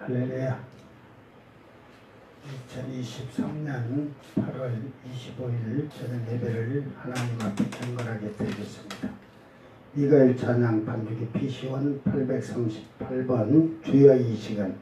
할렐루야. 2023년 8월 25일 저녁 예배를 하나님 앞에 경건하게 드리겠습니다. 미가엘 찬양 반주기 PC1 838번 주여 이 시간.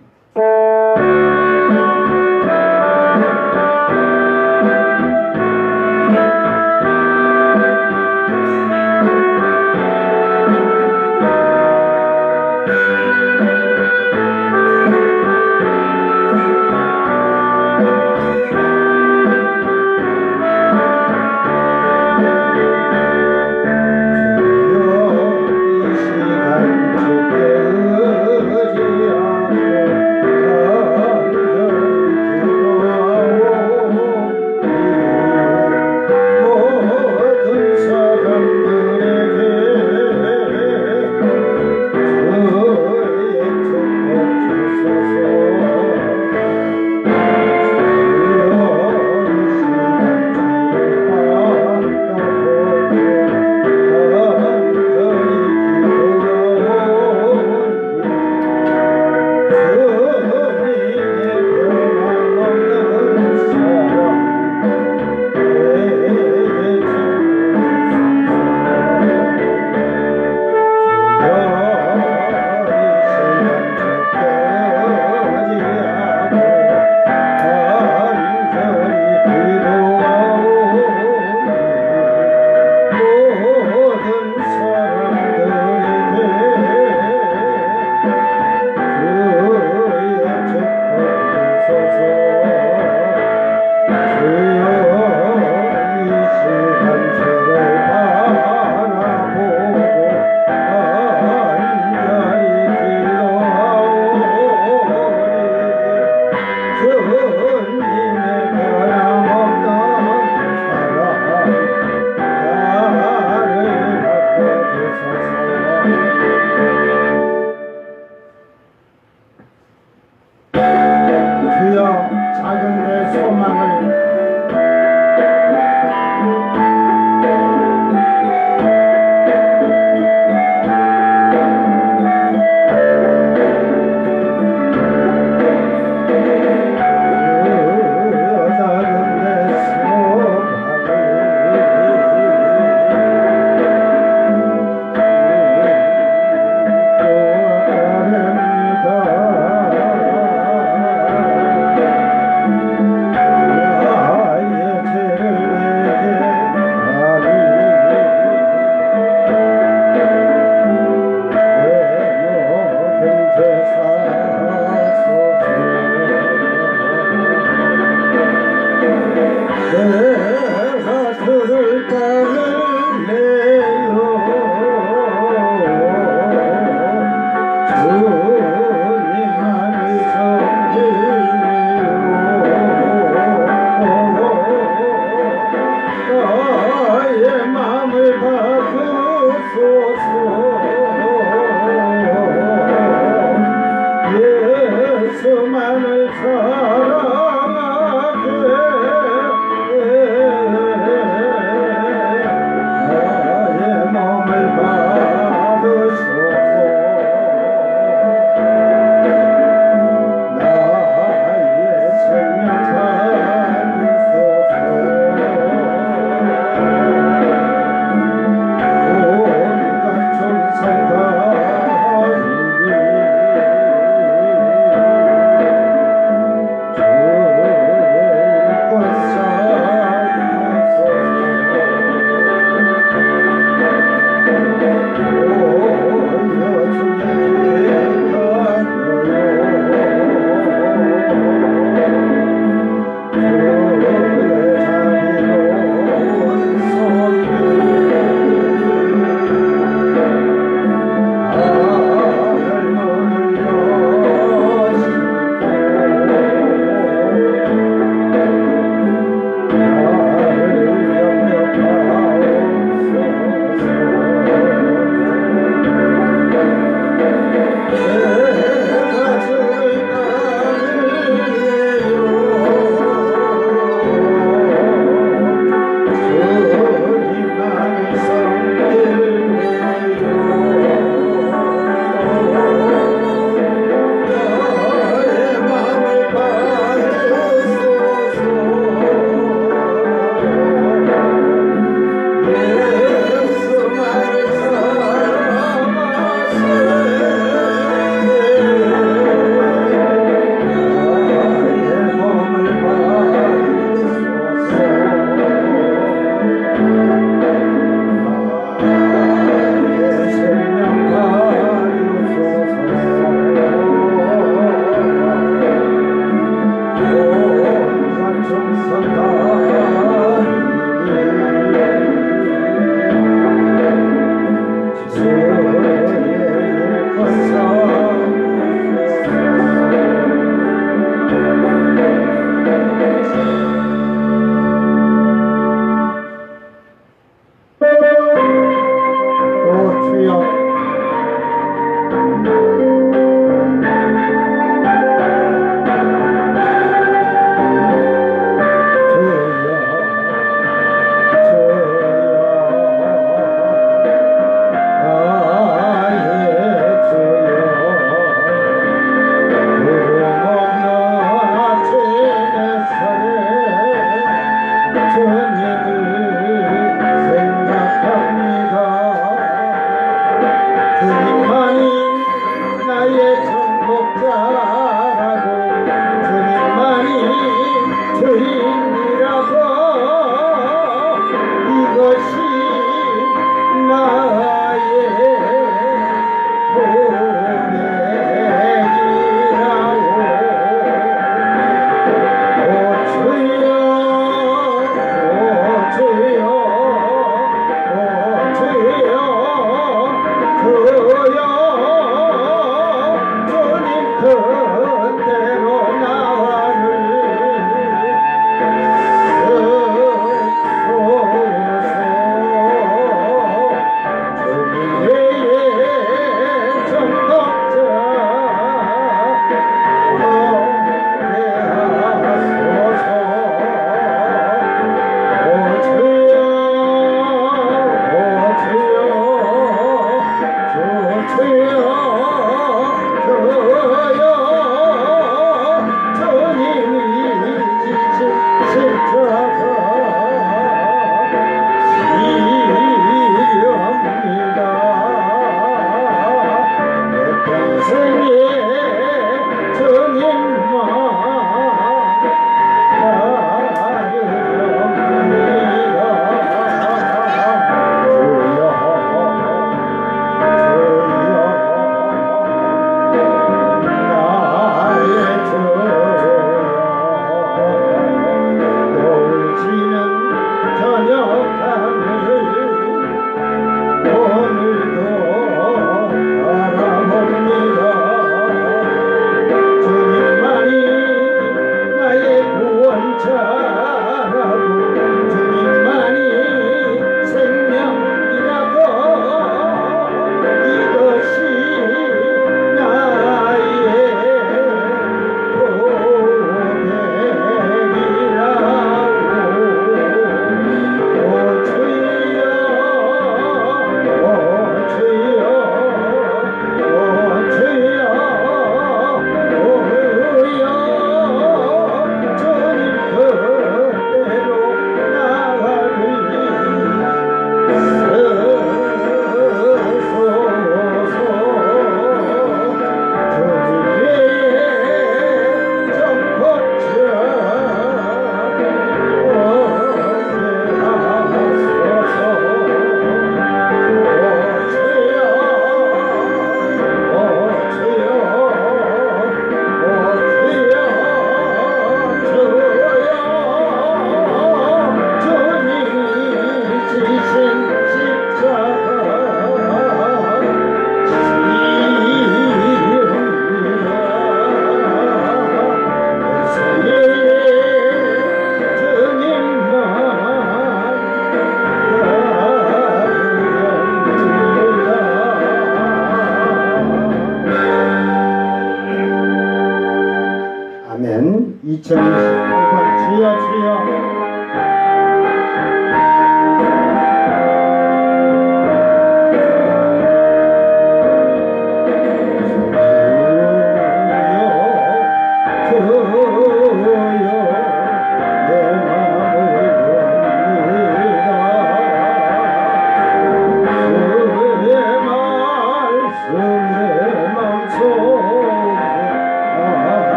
2028번 주여 주여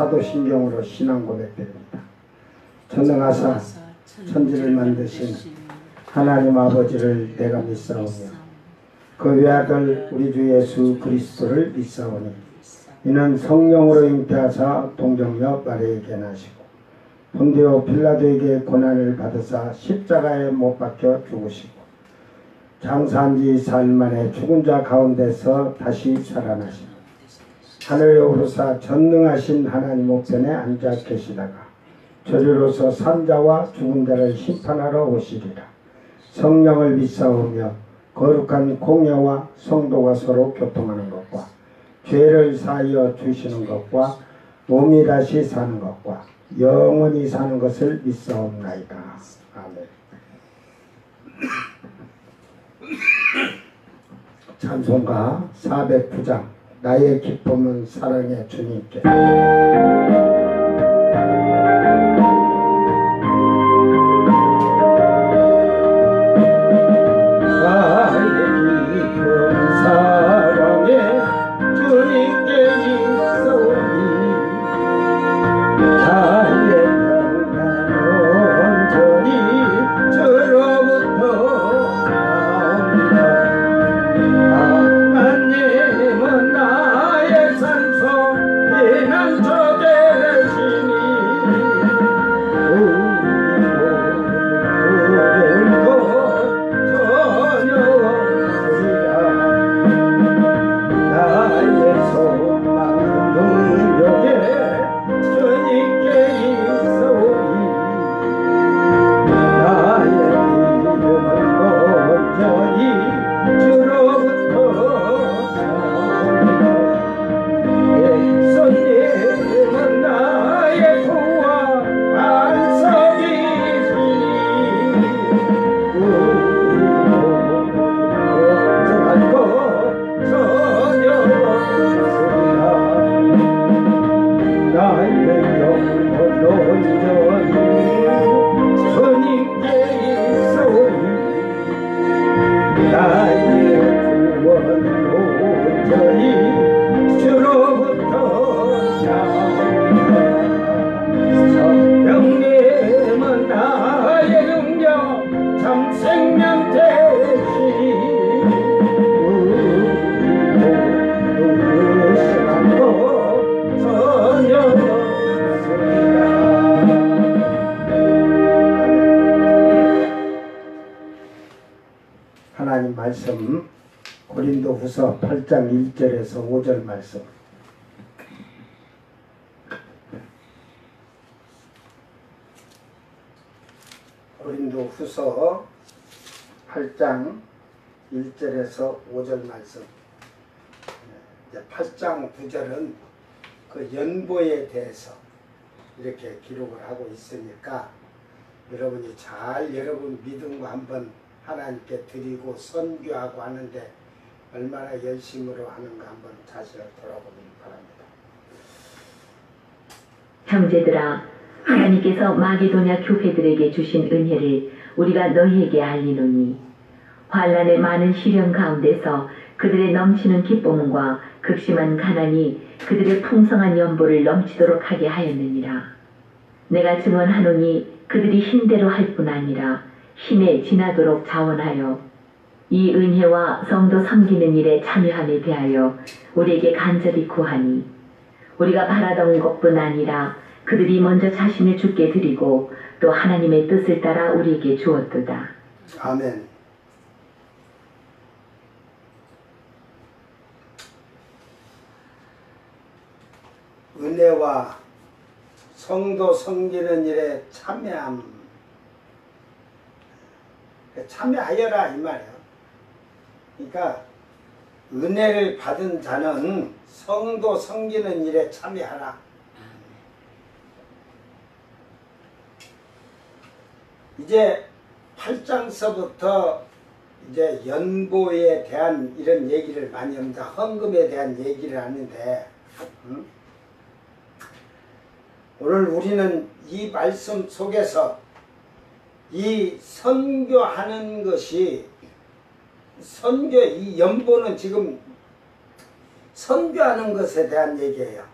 사도신경으로 신앙 고백드립니다. 전능하사 천지를 만드신 하나님 아버지를 내가 믿사오며 그 외아들 우리 주 예수 그리스도를 믿사오니 이는 성령으로 잉태하사 동정녀 마리아에게 나시고 본디오 빌라도에게 고난을 받으사 십자가에 못 박혀 죽으시고 장사한 지 4일 만에 죽은 자 가운데서 다시 살아나시고 하늘에 오르사 전능하신 하나님 우편에 앉아 계시다가 저리로서 산자와 죽은 자를 심판하러 오시리라. 성령을 믿사오며 거룩한 공예와 성도가 서로 교통하는 것과 죄를 사하여 주시는 것과 몸이 다시 사는 것과 영원히 사는 것을 믿사옵나이다. 아멘. 찬송가 409장 나의 기쁨은 사랑의 주님께. 하나님 말씀 고린도후서 8장 1절에서 5절 말씀. 고린도후서 8장 1절에서 5절 말씀. 8장 9절은 그 연보에 대해서 이렇게 기록을 하고 있으니까 여러분이 잘 여러분 믿음과 한번 하나님께 드리고 선교하고 하는데 얼마나 열심으로 하는가 한번 자신을 돌아보기 바랍니다. 형제들아, 하나님께서 마게도냐 교회들에게 주신 은혜를 우리가 너희에게 알리노니 환난의 많은 시련 가운데서 그들의 넘치는 기쁨과 극심한 가난이 그들의 풍성한 연보를 넘치도록 하게 하였느니라. 내가 증언하노니 그들이 힘대로 할 뿐 아니라 힘에 지나도록 자원하여 이 은혜와 성도 섬기는 일에 참여함에 대하여 우리에게 간절히 구하니 우리가 바라던 것뿐 아니라 그들이 먼저 자신을 주께 드리고 또 하나님의 뜻을 따라 우리에게 주었도다. 아멘. 은혜와 성도 섬기는 일에 참여하여라 이 말이에요. 그러니까 은혜를 받은 자는 성도 섬기는 일에 참여하라. 이제 8장서부터 이제 연보에 대한 이런 얘기를 많이 합니다. 헌금에 대한 얘기를 하는데 오늘 우리는 이 말씀 속에서 이 선교하는 것이 이 연보는 지금 선교하는 것에 대한 얘기예요.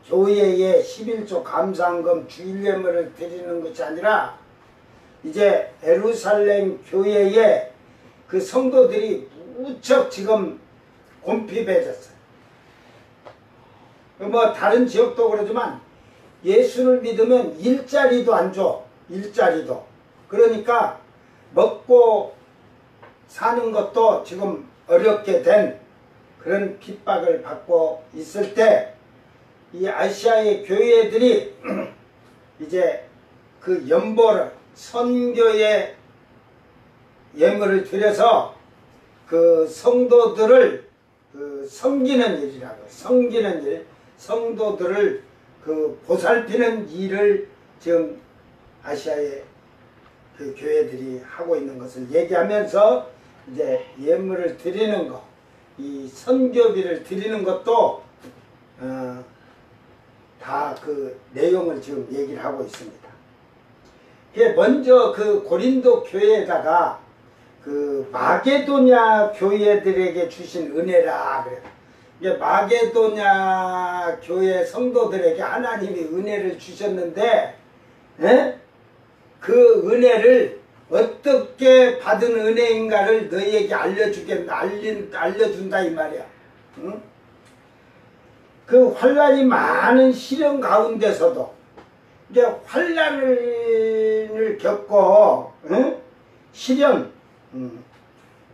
교회에 11조 감사헌금 주일예물을 드리는 것이 아니라 이제 예루살렘 교회에 그 성도들이 무척 지금 곰핍해졌어요. 뭐 다른 지역도 그러지만 예수를 믿으면 일자리도 안 줘. 일자리도. 그러니까 먹고 사는 것도 지금 어렵게 된 그런 핍박을 받고 있을 때 이 아시아의 교회들이 이제 그 연보를 선교의 예물을 드려서 그 성도들을 그 섬기는 일이라고, 섬기는 일, 성도들을 그 보살피는 일을 지금 아시아의 그 교회들이 하고 있는 것을 얘기하면서 이제 예물을 드리는 것, 이 선교비를 드리는 것도 다 그 내용을 지금 얘기를 하고 있습니다. 먼저 그 고린도 교회에다가 그 마게도냐 교회들에게 주신 은혜라 그래요. 이게 마게도냐 교회 성도들에게 하나님이 은혜를 주셨는데, 그 은혜를 어떻게 받은 은혜인가를 너희에게 알려준다 이 말이야. 응? 그 환난이 많은 시련 가운데서도 이제 환난을 겪고 시련,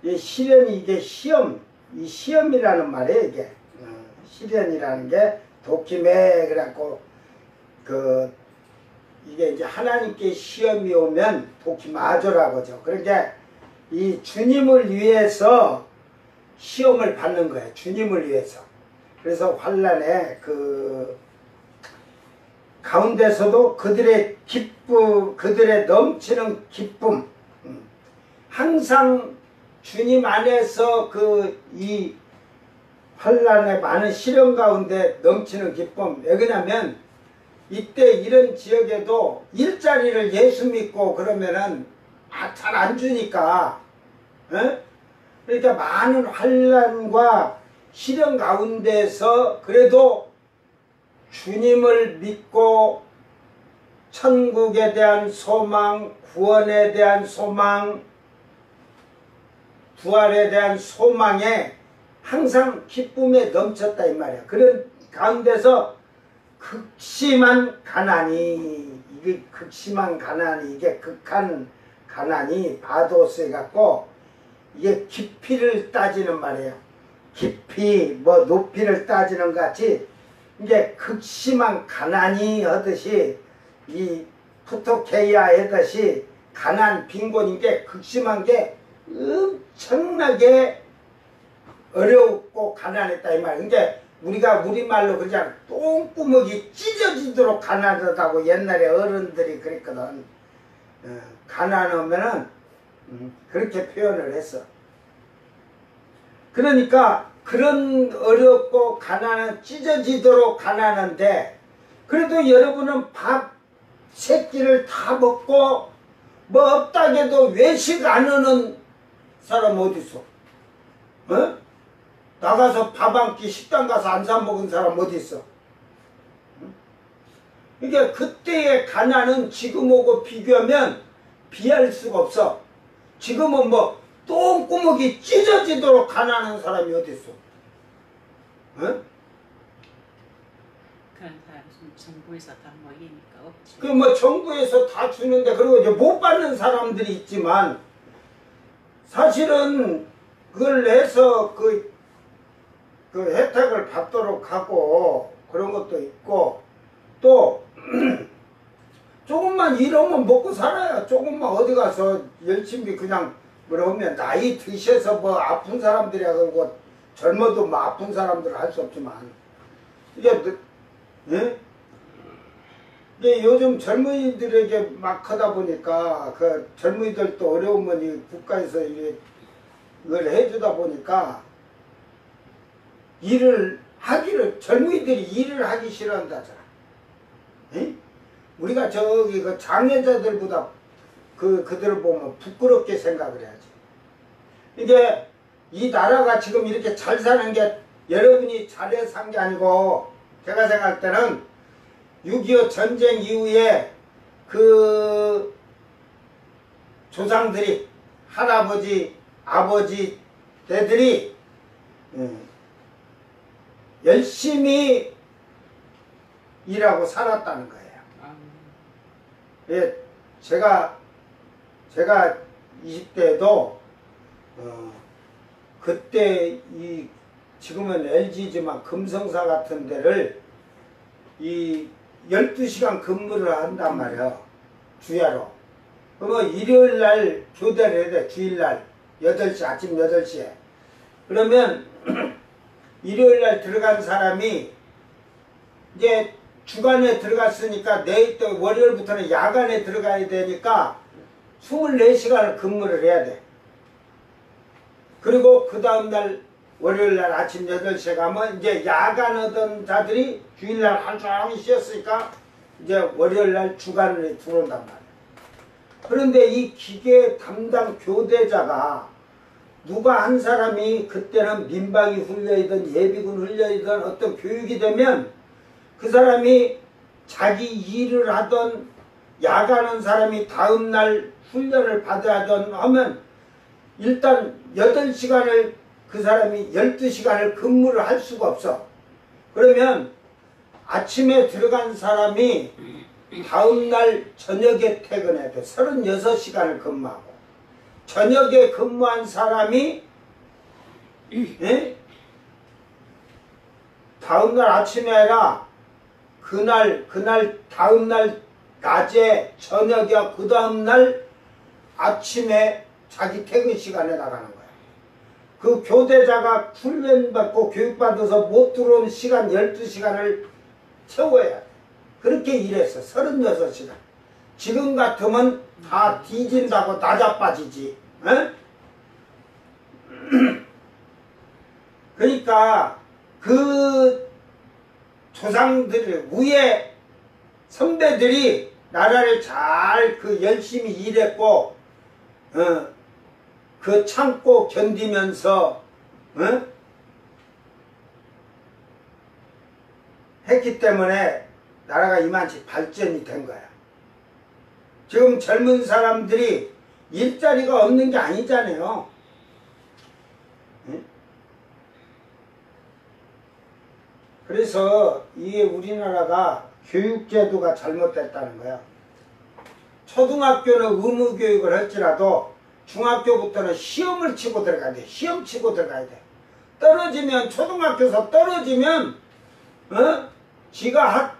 이 시련이 이게 시험, 이 시험이라는 말이에요. 이게 시련이라는 게 도키매 그래갖고 이게 이제 하나님께 시험이 오면 도키마조라고 하죠. 그러니까 이 주님을 위해서 시험을 받는 거예요. 주님을 위해서. 그래서 환난의 그 가운데서도 그들의 기쁨, 그들의 넘치는 기쁨, 항상 주님 안에서 이 환난의 많은 시련 가운데 넘치는 기쁨. 왜 그러냐면 이때 이런 지역에도 일자리를 예수 믿고 그러면은 잘 안 주니까, 그러니까 많은 환난과 시련 가운데서 그래도 주님을 믿고 천국에 대한 소망, 구원에 대한 소망, 부활에 대한 소망에 항상 기쁨에 넘쳤다 이 말이야. 그런 가운데서 극심한 가난이, 이게 극심한 가난이, 이게 극한 가난이 바도스에 갖고 이게 깊이를 따지는 말이에요. 깊이 뭐 높이를 따지는 것 같이 이게 극심한 가난이 하듯이 이 푸토케이아 하듯이 가난 빈곤인 게 극심한 게 엄청나게 어렵고 가난했다 이 말. 그러니까 우리가 우리말로 그냥 똥구멍이 찢어지도록 가난하다고 옛날에 어른들이 그랬거든. 가난하면은 그렇게 표현을 했어. 그러니까 그런 어렵고 가난한 찢어지도록 가난한데 그래도 여러분은 밥 세 끼를 다 먹고 뭐 없다게도 외식 안 하는 사람 어디 있어? 나가서 밥 한 끼 식당 가서 안 사 먹은 사람 어디 있어? 이게 그때의 가난은 지금하고 비교하면 비할 수가 없어. 지금은 뭐 똥구멍이 찢어지도록 가난한 사람이 어디 있어? 응? 그런 사람 정부에서 다 먹이니까 없지. 그 뭐 정부에서 다 주는데, 그리고 이제 못 받는 사람들이 있지만 사실은 그걸 내서 그 혜택을 받도록 하고 그런 것도 있고, 또 조금만 일하면 먹고 살아요. 조금만 어디 가서 열심히 그냥 뭐라 하면 나이 드셔서 뭐 아픈 사람들이야 그러고 젊어도 뭐 아픈 사람들은 할 수 없지만 이게 예? 이게 요즘 젊은이들에게 막 하다 보니까 그 젊은이들도 어려우면 이 국가에서 이걸 해주다 보니까 젊은이들이 일을 하기 싫어한다잖아. 에? 우리가 저기 그 장애자들보다 그들을 보면 부끄럽게 생각을 해야지. 이게 이 나라가 지금 이렇게 잘 사는 게 여러분이 잘해서 산 게 아니고, 제가 생각할 때는 6.25 전쟁 이후에 그 조상들이, 할아버지, 아버지 때들이 열심히 일하고 살았다는 거예요. 예, 제가 20대에도 그때 지금은 LG지만 금성사 같은 데를 12시간 근무를 한단 말이에요. 주야로. 그러면 일요일날 교대를 해야 돼. 주일날 8시, 아침 8시에. 그러면 일요일날 들어간 사람이 이제 주간에 들어갔으니까 내일 또 월요일부터는 야간에 들어가야 되니까 24시간을 근무를 해야 돼. 그리고 그 다음날 월요일날 아침 8시에 가면 이제 야간 하던 자들이 주일날 하루 종일 쉬었으니까 이제 월요일날 주간에 들어온단 말이야. 그런데 이 기계 담당 교대자가 누가 한 사람이 그때는 민방위 훈련이든 예비군 훈련이든 어떤 교육이 되면 그 사람이 자기 일을 하던 야간한 사람이 다음날 훈련을 받아야 하면 일단 8시간을 그 사람이 12시간을 근무를 할 수가 없어. 그러면 아침에 들어간 사람이 다음날 저녁에 퇴근해야 돼. 36시간을 근무하고. 저녁에 근무한 사람이 예? 다음날 아침에 아니라 그날 다음날 낮에 저녁에 그 다음날 아침에 자기 퇴근 시간에 나가는 거야. 그 교대자가 훈련받고 교육받아서 못 들어온 시간 12시간을 채워야 돼. 그렇게 일했어. 36시간. 지금 같으면 다 뒤진다고 나자빠지지. 에? 그러니까 그 조상들 위에 선배들이 나라를 잘 열심히 일했고 그 참고 견디면서 했기 때문에 나라가 이만치 발전이 된 거야. 지금 젊은 사람들이 일자리가 없는 게 아니잖아요. 그래서 이게 우리나라가 교육제도가 잘못됐다는 거야. 초등학교는 의무교육을 할지라도 중학교부터는 시험을 치고 들어가야 돼. 시험 치고 들어가야 돼. 떨어지면 초등학교에서 떨어지면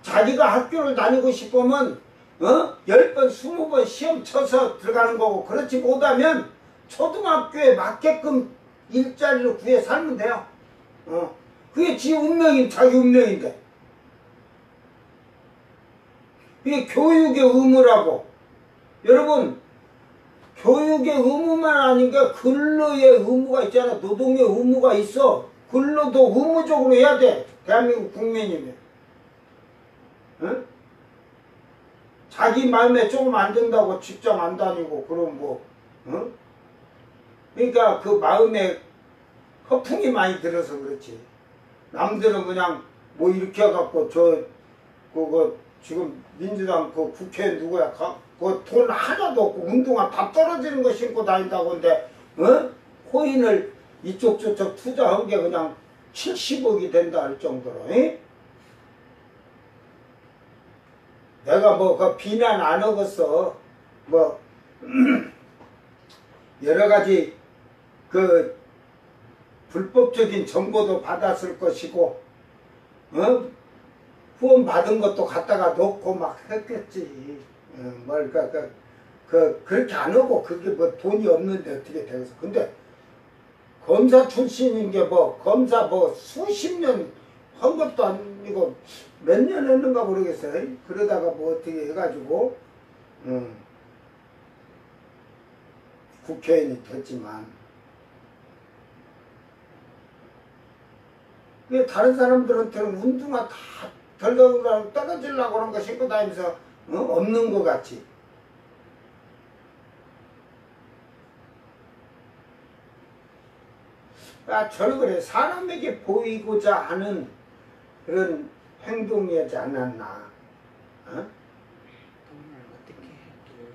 자기가 학교를 다니고 싶으면 10번 20번 시험 쳐서 들어가는 거고, 그렇지 못하면 초등학교에 맞게끔 일자리를 구해 살면 돼요. 그게 자기 운명인데. 이게 교육의 의무라고. 여러분, 교육의 의무만 아닌 게 근로의 의무가 있잖아. 노동의 의무가 있어. 근로도 의무적으로 해야 돼. 대한민국 국민이면. 응? 자기 마음에 조금 안 든다고 직장 안 다니고 그럼 뭐 응? 그러니까 그 마음에 허풍이 많이 들어서 그렇지. 남들은 그냥 뭐 이렇게 해갖고 그거 지금 민주당 그 국회에 누구야? 그 돈 하나도 없고 운동화 다 떨어지는 거 신고 다닌다고 근데 코인을 이쪽 저쪽 투자한 게 그냥 70억이 된다 할 정도로. 내가 뭐 그 비난 안 하겠어. 뭐 여러 가지 그 불법적인 정보도 받았을 것이고, 후원 받은 것도 갖다가 놓고 막 했겠지. 그렇게 안 하고 그게 뭐 돈이 없는데 어떻게 되겠어. 근데 검사 출신인 게 뭐 검사 뭐 수십 년 한 것도 아니고 몇 년 했는가 모르겠어요. 그러다가 뭐 어떻게 해가지고 국회의원이 됐지만 왜 다른 사람들한테는 운동화 다 덜덜덜 떨어지려고 그런 거 신고 다니면서 없는 것 같지. 저는 그래. 사람에게 보이고자 하는 그런 행동이지 않았나. 돈을 어떻게 해도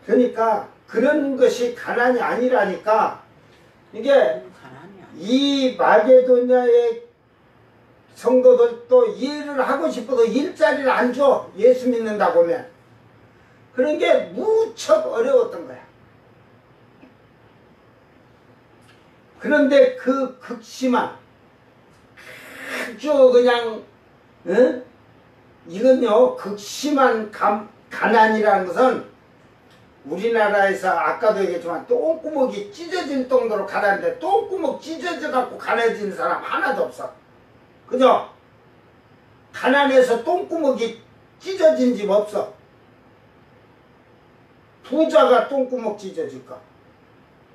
그러니까 그런 것이 가난이 아니라니까. 이게 가난이 아니야. 이 마게도냐의 성도들도 일을 하고 싶어도 일자리를 안 줘. 예수 믿는다고 하면. 그런 게 무척 어려웠던 거야. 그런데 그 극심한 아주 그냥 이건요 극심한 가난이라는 것은 우리나라에서 아까도 얘기했지만 똥구멍이 찢어질 정도로 가난한데 똥구멍 찢어져 갖고 가난해진 사람 하나도 없어. 그죠? 가난해서 똥구멍이 찢어진 집 없어. 부자가 똥구멍 찢어질까?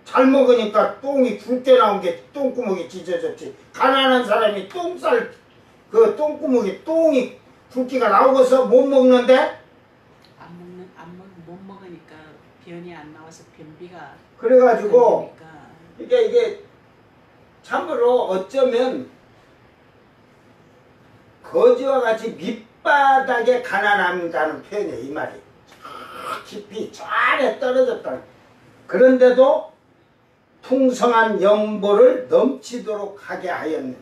잘 먹으니까 똥이 굵게 나온 게 똥구멍이 찢어졌지. 가난한 사람이 똥쌀 그 똥구멍이 똥이 굵기가 나오고서 못 먹는데 못 먹으니까 변이 안 나와서 변비가 그래가지고 걸리니까. 이게 참으로 어쩌면 거지와 같이 밑바닥에 가난한다는 표현이에요. 이 말이 깊이 잘에 떨어졌다. 그런데도 풍성한 영보를 넘치도록 하게 하였느니라.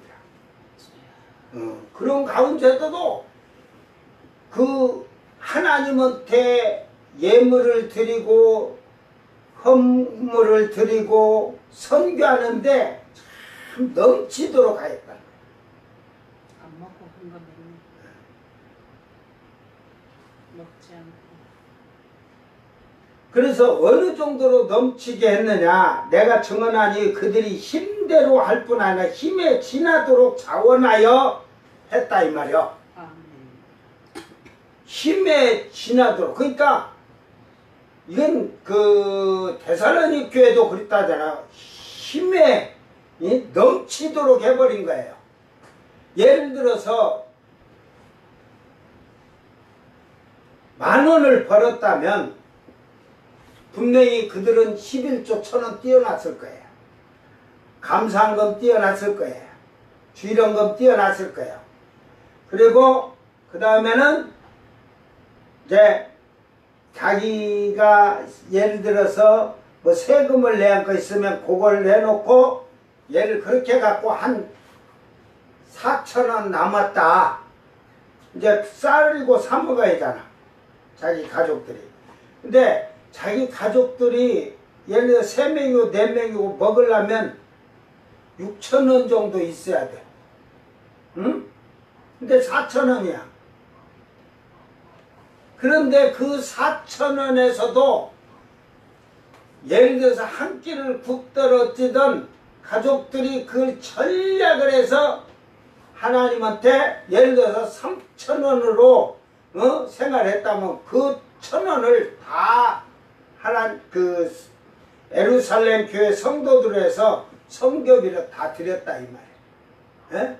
그런 가운데서도 그 하나님한테 예물을 드리고 헌물을 드리고 선교하는데 참 넘치도록 하였다. 안 먹고 한 거 먹지 않고. 그래서 어느 정도로 넘치게 했느냐. 내가 증언하니 그들이 힘대로 할 뿐 아니라 힘에 지나도록 자원하여 했다 이 말이요. 힘에 지나도록. 그러니까 이건 그 데살로니가 교회도 그랬다잖아. 힘에 넘치도록 해버린 거예요. 예를 들어서 10,000원을 벌었다면 분명히 그들은 11조 1,000원 띄어놨을 거예요. 감사한금 띄어놨을 거예요. 주일원금 띄어놨을 거예요. 그리고 그 다음에는 이제 자기가 예를 들어서 뭐 세금을 내야 할 거 있으면 그걸 내놓고 얘를 그렇게 갖고 한 4,000원 남았다. 이제 쌀이고 사 먹어야잖아. 자기 가족들이. 근데 자기 가족들이 예를 들어 3명이고 4명이고 먹으려면 6,000원 정도 있어야 돼. 응? 근데 4,000원이야. 그런데 그 4,000원에서도 예를 들어서 한 끼를 굽더라 어찌든 가족들이 그 전략을 해서 하나님한테 예를 들어서 3,000원으로 생활했다면 그 1,000원을 다 그 예루살렘 교회 성도들에서 성교비를 다 드렸다 이 말이에요. 예?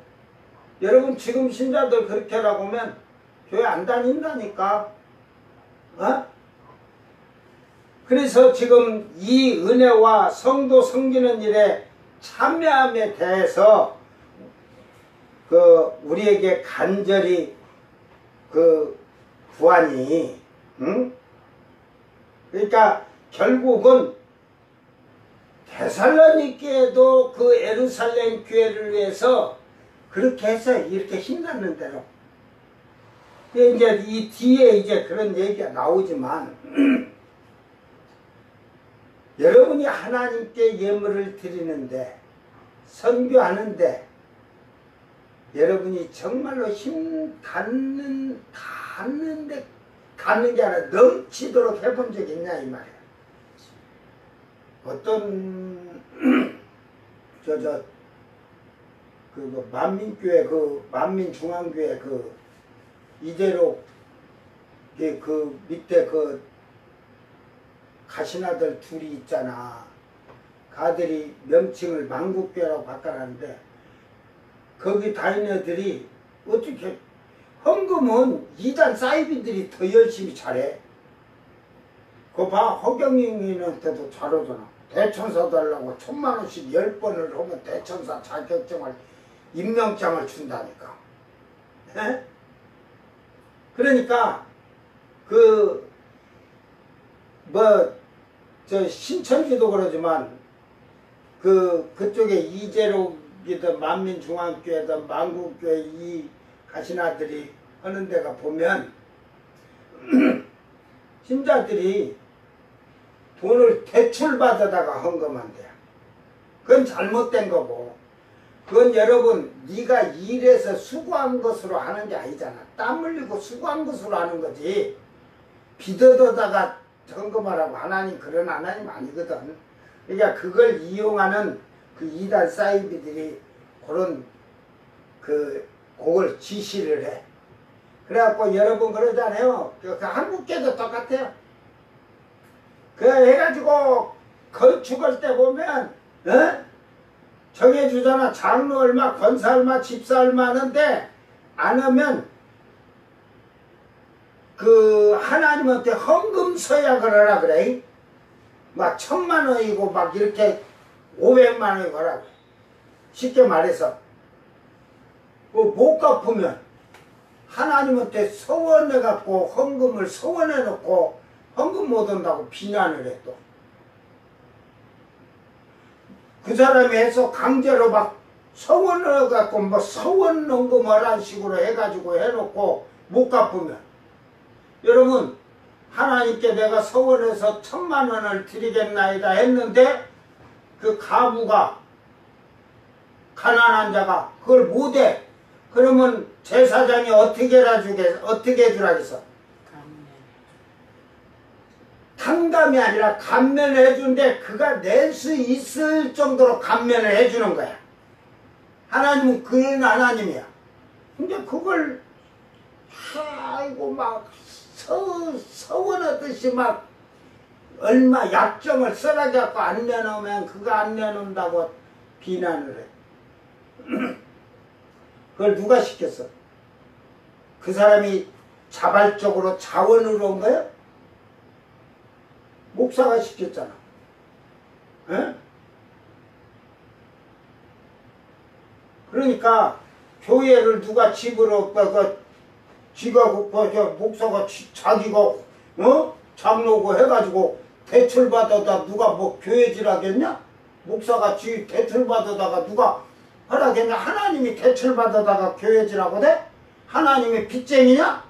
여러분 지금 신자들 그렇게 하라고 하면 교회 안 다닌다니까. 그래서 지금 이 은혜와 성도 섬기는 일에 참여함에 대해서 그 우리에게 간절히 그 구하니, 응? 그러니까 결국은 데살로니케도 그 예루살렘 교회를 위해서 그렇게 해서 이렇게 힘났는 대로. 이제 이 뒤에 이제 그런 얘기가 나오지만 여러분이 하나님께 예물을 드리는데 선교하는데 여러분이 정말로 힘 닿는 게 아니라 넘치도록 해본 적 있냐 이 말이야. 어떤 그 만민교회 그 만민중앙교회 그 이대로 그 밑에 그 가시나들 둘이 있잖아. 그 아들이 명칭을 만국교회라고 바꿔놨는데 거기 다니는 애들이 어떻게 헌금은 이단 사이비들이 더 열심히 잘해. 그거 봐, 허경영이한테도 잘하잖아. 대천사 달라고 1000만원씩 10번을 하면 대천사 자격증을 임명장을 준다니까. 에? 그러니까 신천지도 그러지만 그쪽에 이재록이든 만민중앙교회든 만국교회 이 가시나들이 하는 데가 보면 신자들이 돈을 대출받아다가 헌금한대요. 그건 잘못된 거고, 그건 여러분 네가 일해서 수고한 것으로 하는 게 아니잖아. 땀 흘리고 수고한 것으로 하는 거지. 빚어다가 헌금하라고. 하나님 그런 하나님 아니거든. 그러니까 그걸 이용하는 그 이단 사이비들이 그런 그걸 지시를 해. 그래갖고 여러분 그러잖아요. 그 한국계도 똑같아요. 해가지고 건축할 때 보면 정해주잖아. 장로 얼마, 권사 얼마, 집사 얼마 하는데 안 하면 그 하나님한테 헌금 서약을 하라 그래. 막 1000만원이고 막 이렇게 500만원이고 하라고. 쉽게 말해서 못 갚으면 하나님한테 서원해갖고 헌금을 서원해놓고 헌금 못한다고 비난을 해. 또 그 사람이 해서 강제로 막 서원해갖고 뭐 서원 헌금하라는 식으로 해가지고 해놓고 못 갚으면 여러분 하나님께 내가 서원해서 1000만원을 드리겠나이다 했는데 그 가부가 가난한 자가 그걸 못해. 그러면 제사장이 어떻게 해주라겠어? 탕감이 아니라 감면을 해주는데 그가 낼 수 있을 정도로 감면을 해주는 거야. 하나님은 그런 하나님이야. 근데 그걸 아이고 막 서원하듯이 막 얼마 약정을 써라갖고 안 내놓으면 그거 안 내놓는다고 비난을 해. 그걸 누가 시켰어? 그 사람이 자발적으로 자원으로 온 거야? 목사가 시켰잖아. 에? 그러니까 교회를 누가 집으로 지가 목사가 자기가 장로고 해가지고 대출받아다 누가 뭐 교회질 하겠냐? 목사가 대출받아다가 누가 하라겠냐? 하나님이 대출받아다가 교회질하고 돼? 하나님이 빚쟁이냐?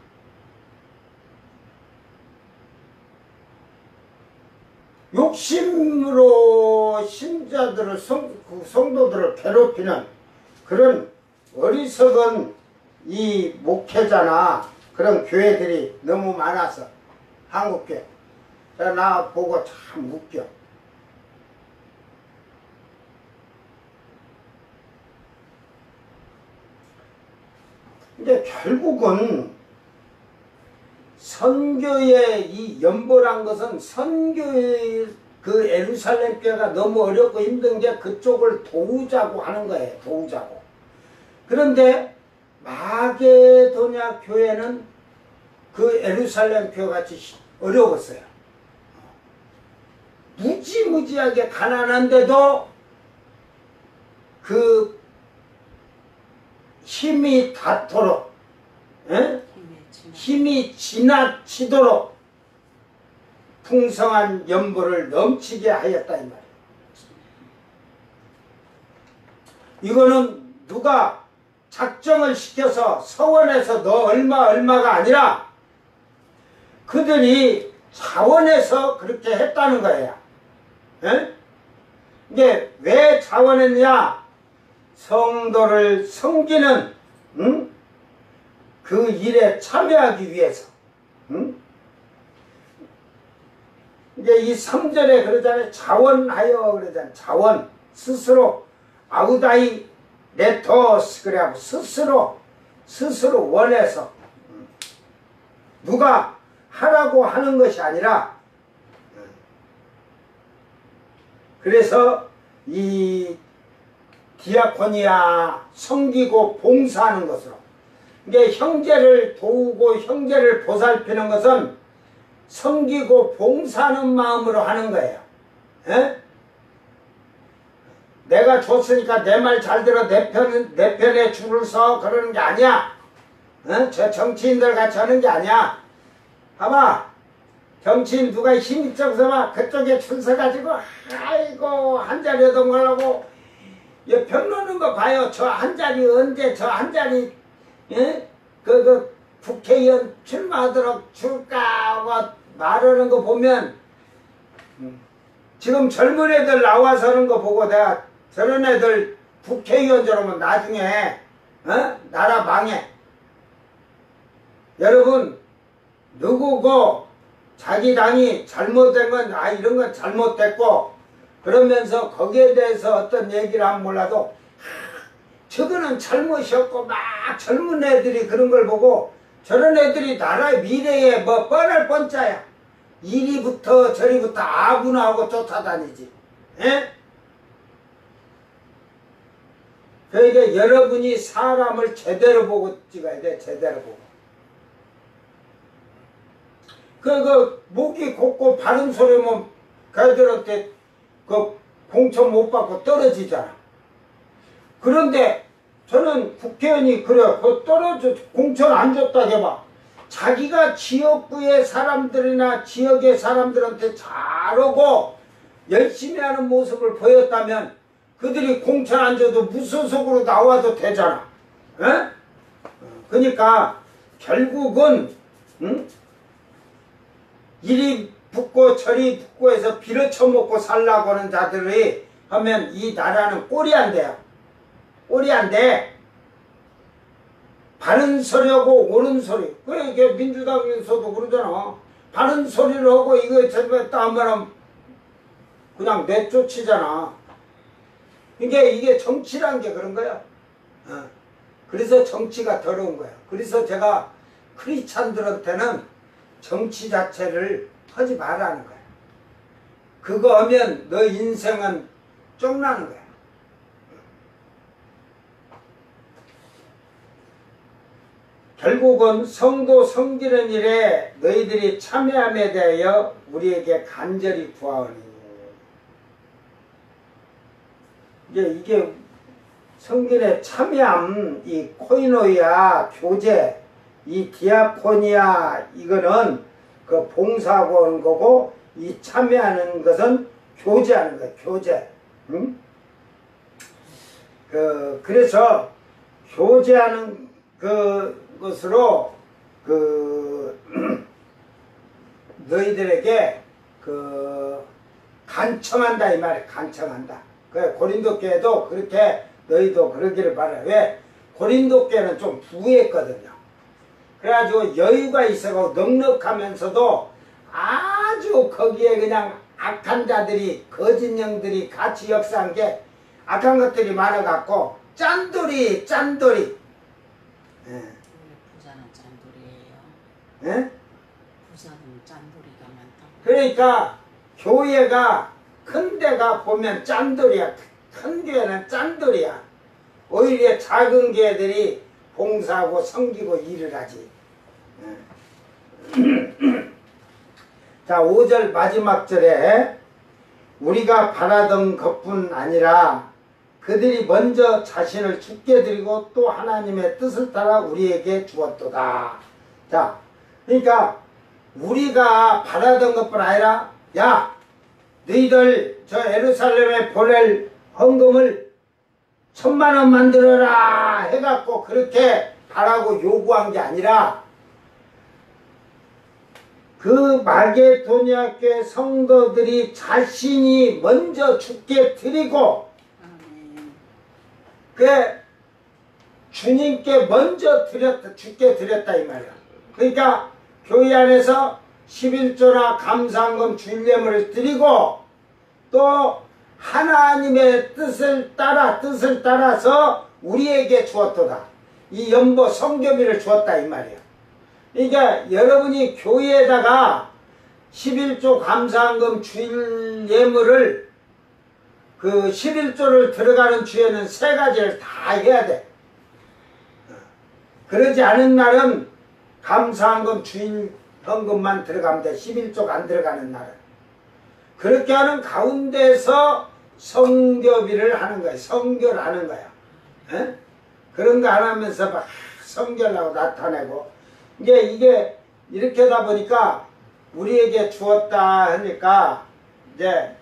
욕심으로 신자들을 성도들을 괴롭히는 그런 어리석은 이 목회자나 그런 교회들이 너무 많아서 한국교회 나 보고 참 웃겨. 근데 결국은 선교의 이 연보란 것은 선교의 그 예루살렘 교회가 너무 어렵고 힘든 게 그쪽을 도우자고 하는 거예요. 도우자고. 그런데 마게도냐 교회는 그 예루살렘 교회 같이 어려웠어요. 무지무지하게 가난한데도 힘이 닿도록, 예? 힘에 지나 힘이 지나치도록 풍성한 연보를 넘치게 하였다 이 말이에요. 이거는 누가 작정을 시켜서 서원해서 너 얼마가 아니라 그들이 자원해서 그렇게 했다는 거예요. 예? 이게 왜 자원했냐? 성도를 섬기는 그 일에 참여하기 위해서. 이제 이 3절에 그러잖아요. 자원하여 그러잖아요. 자원, 스스로, 아우다이 네토스 그래갖고 스스로 원해서 누가 하라고 하는 것이 아니라 그래서 이 디아코니아 섬기고 봉사하는 것으로 이게 형제를 도우고 형제를 보살피는 것은 섬기고 봉사하는 마음으로 하는 거예요. 에? 내가 줬으니까 내 말 잘 들어 내 편에 줄을 서 그러는 게 아니야. 어? 저 정치인들 같이 하는 게 아니야. 봐봐. 정치인 누가 힘이 적어서 막 그쪽에 줄 서가지고 아이고 한 자리 얻어먹으려고 벽 놓는 거 봐요. 저 한 자리 언제 저 한 자리 예? 그 국회의원 출마하도록 줄까 하고 말하는 거 보면 지금 젊은 애들 나와서 하는 거 보고 내가 저런 애들 국회의원 저러면 나중에 나라 망해. 여러분 누구고 자기 당이 잘못된 건 이런 건 잘못됐고 그러면서 거기에 대해서 어떤 얘기를 하면 몰라도 저거는 잘못이었고 막 젊은 애들이 그런 걸 보고 저런 애들이 나라의 미래에 뭐 뻔할 뻔짜야. 이리부터 저리부터 아분하고 쫓아다니지. 예? 그러니까 여러분이 사람을 제대로 보고 찍어야 돼. 제대로 보고. 목이 곱고 바른 소리면 그애들한테 공천 못 받고 떨어지잖아. 그런데 저는 국회의원이 그래 떨어져 공천 안 줬다 해봐. 자기가 지역구의 사람들이나 지역의 사람들한테 잘하고 열심히 하는 모습을 보였다면 그들이 공천 안 줘도 무소속으로 나와도 되잖아. 에? 그러니까 결국은 이리 붙고 저리 붙고 해서 빌어쳐먹고 살라고 하는 자들이 하면 이 나라는 꼴이 안 돼요. 꼴이 안 돼. 바른 소리하고 옳은 소리. 그래, 이게 민주당에서도 그러잖아. 바른 소리를 하고 이거 저거 하면 그냥 내쫓이잖아. 이게 정치라는 게 그런 거야. 그래서 정치가 더러운 거야. 그래서 제가 크리스찬들한테는 정치 자체를 하지 말라는 거야. 그거 하면 너 인생은 쫑나는 거야. 결국은 성도 섬기는 일에 너희들이 참여함에 대하여 우리에게 간절히 구하오니. 이게 섬김에 참여함, 이 코이노이아, 교제, 이 디아코니아 이거는 그 봉사하고 하는 거고 이 참여하는 것은 교제하는 거예요. 교제. 응? 그래서 교제하는 것으로 너희들에게 간청한다 이 말이에요. 간청한다. 고린도 교회도 그렇게 너희도 그러기를 바라. 왜? 고린도 교회는 좀 부했거든요. 그래가지고 여유가 있어서 넉넉하면서도 아주 거기에 그냥 악한 자들이 거짓 영들이 같이 역사한 게 악한 것들이 많아갖고 짠돌이. 예. 부산은 짠돌이에요. 예? 부산은 짠돌이가 많다고. 그러니까 교회가 큰 데가 보면 짠돌이야. 큰 교회는 짠돌이야. 오히려 작은 교회들이 봉사하고 섬기고 일을 하지. 자, 5절 마지막 절에 우리가 바라던 것뿐 아니라 그들이 먼저 자신을 죽게 드리고 또 하나님의 뜻을 따라 우리에게 주었도다. 자, 그러니까 우리가 받았던 것뿐 아니라 야, 너희들 저 예루살렘에 보낼 헌금을 10,000,000원 만들어라 해갖고 그렇게 바라고 요구한 게 아니라 그 마게도니아 교회 성도들이 자신이 먼저 죽게 드리고 아멘. 그 주님께 먼저 죽게 드렸다 이 말이야. 그러니까 교회 안에서 11조나 감사헌금 주일예물을 드리고 또 하나님의 뜻을 따라서 우리에게 주었도다. 이 연보 성교비를 주었다 이 말이야. 그러니까 여러분이 교회에다가 11조 감사헌금 주일 예물을 그 11조를 들어가는 주에는 3가지를 다 해야 돼. 그러지 않은 날은 감사헌금 주일 헌금만 들어가면 돼. 11조가 안 들어가는 날은. 그렇게 하는 가운데서 성교비를 하는 거야. 성교를 하는 거야. 에? 그런 거 안 하면서 막 성교라고 나타내고 이게 이렇게 하다 보니까 우리에게 주었다 하니까 이제